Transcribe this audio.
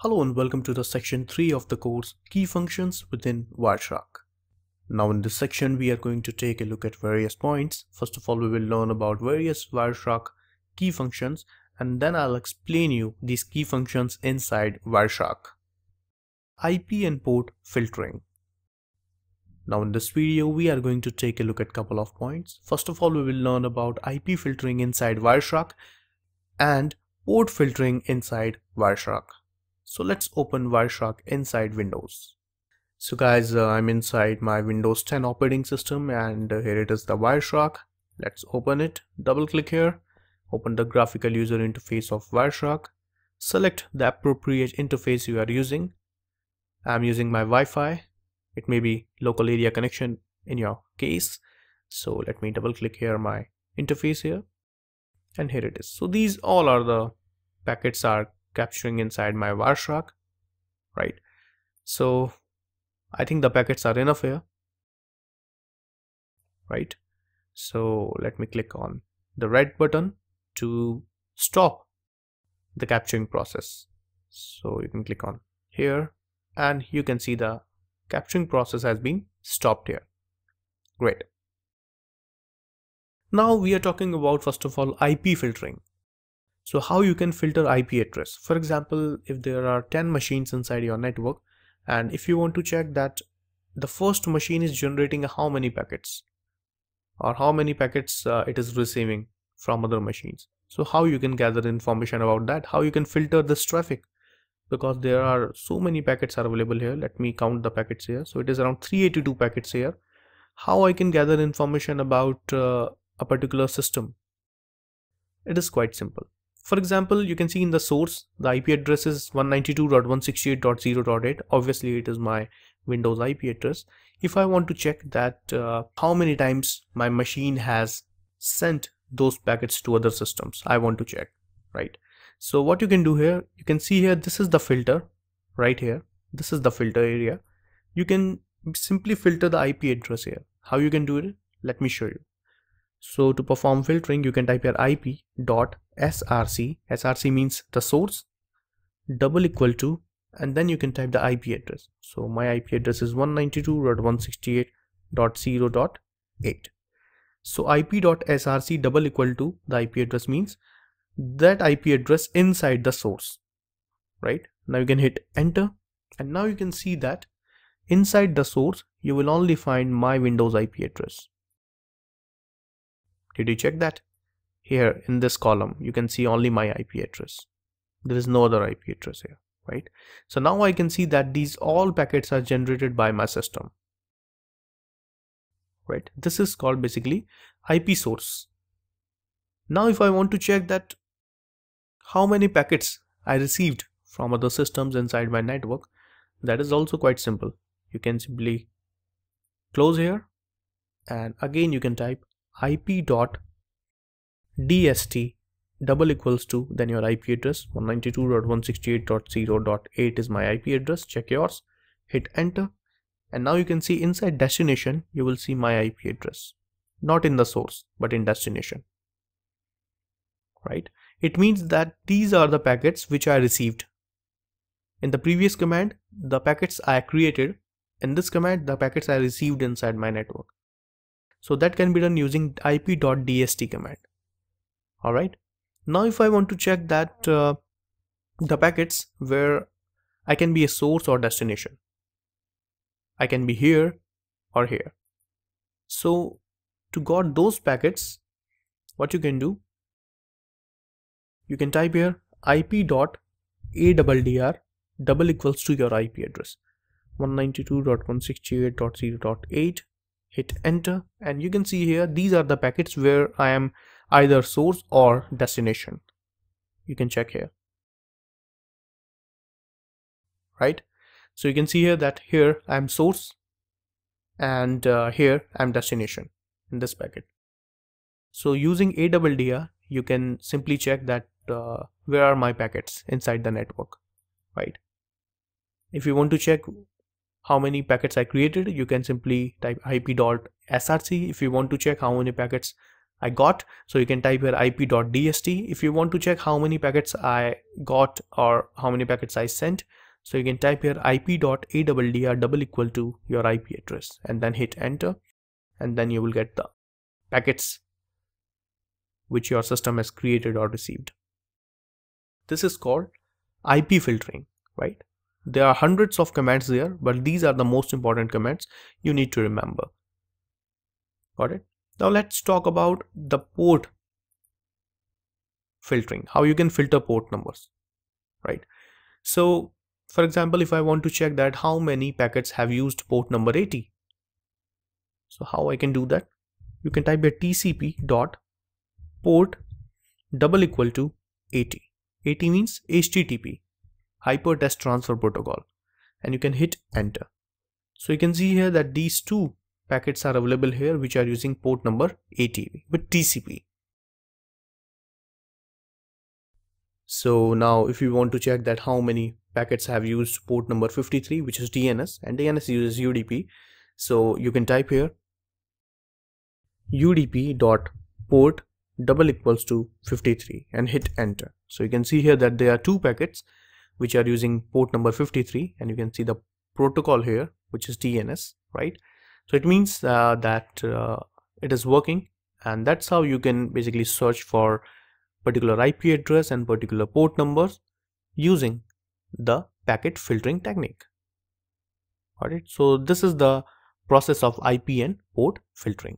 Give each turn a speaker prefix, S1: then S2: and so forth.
S1: Hello and welcome to the section 3 of the course Key Functions within Wireshark. Now in this section we are going to take a look at various points. First of all, we will learn about various Wireshark key functions, and then I'll explain you these key functions inside Wireshark. IP and port filtering. Now in this video we are going to take a look at a couple of points. First of all, we will learn about IP filtering inside Wireshark and port filtering inside Wireshark. So let's open Wireshark inside Windows. So guys, I'm inside my Windows 10 operating system, and here it is, the Wireshark. Let's open it. Double click here, open the graphical user interface of Wireshark. Select the appropriate interface you are using. I'm using my Wi-Fi. It may be local area connection in your case. So let me double click here my interface here, and here it is. So these all are the packets are capturing inside my Wireshark, right? So I think the packets are enough here, right? So let me click on the red button to stop the capturing process. So you can click on here and you can see the capturing process has been stopped here. Great. Now we are talking about, first of all, IP filtering. So how you can filter IP address. For example, if there are 10 machines inside your network, and if you want to check that the first machine is generating how many packets or how many packets it is receiving from other machines. So how you can gather information about that, how you can filter this traffic, because there are so many packets are available here. Let me count the packets here. So it is around 382 packets here. How I can gather information about a particular system? It is quite simple. For example, you can see in the source, the IP address is 192.168.0.8. Obviously, it is my Windows IP address. If I want to check that how many times my machine has sent those packets to other systems, I want to check, right? So what you can do here, you can see here, this is the filter right here. This is the filter area. You can simply filter the IP address here. How you can do it? Let me show you. So to perform filtering, you can type here IP.src. src means the source, double equal to, and then you can type the IP address. So my IP address is 192.168.0.8. So IP.src double equal to the IP address means that IP address inside the source, right? Now you can hit enter, and now you can see that inside the source you will only find my Windows IP address. Did you check that? Here in this column you can see only my IP address. There is no other IP address here, right? So now I can see that these all packets are generated by my system, right? This is called basically IP source. Now if I want to check that how many packets I received from other systems inside my network, that is also quite simple. You can simply close here, and again you can type IP.dst double equals to, then your IP address 192.168.0.8 is my IP address. Check yours, hit enter, and now you can see inside destination you will see my IP address, not in the source but in destination, right? It means that these are the packets which I received. In the previous command, the packets I created. In this command, the packets I received inside my network. So that can be done using IP.dst command. Alright. Now if I want to check that the packets where I can be a source or destination, I can be here or here. So to got those packets, what you can do, you can type here IP.addr double equals to your IP address 192.168.0.8. hit enter, and you can see here these are the packets where I am either source or destination. You can check here, right? So you can see here that here I am source and here I am destination in this packet. So using addr you can simply check that where are my packets inside the network, right? If you want to check how many packets I created, you can simply type IP.src. If you want to check how many packets I got. So you can type here ip.dst. If you want to check how many packets I got or how many packets I sent, so you can type here ip.addr double equal to your IP address and then hit enter, and then you will get the packets which your system has created or received. This is called IP filtering, right? There are hundreds of commands there, but these are the most important commands you need to remember. Got it? Now let's talk about the port filtering, how you can filter port numbers, right? So for example, if I want to check that how many packets have used port number 80, so how I can do that? You can type a TCP dot port double equal to 80. 80 means HTTP, Hypertext Transfer Protocol, and you can hit enter. So you can see here that these two packets are available here which are using port number 80 with TCP. So now if you want to check that how many packets have used port number 53, which is DNS, and DNS uses UDP, so you can type here UDP dot port double equals to 53 and hit enter. So you can see here that there are two packets which are using port number 53, and you can see the protocol here which is DNS, right? So it means that it is working, and that's how you can basically search for particular IP address and particular port numbers using the packet filtering technique. Alright, so this is the process of IP and port filtering.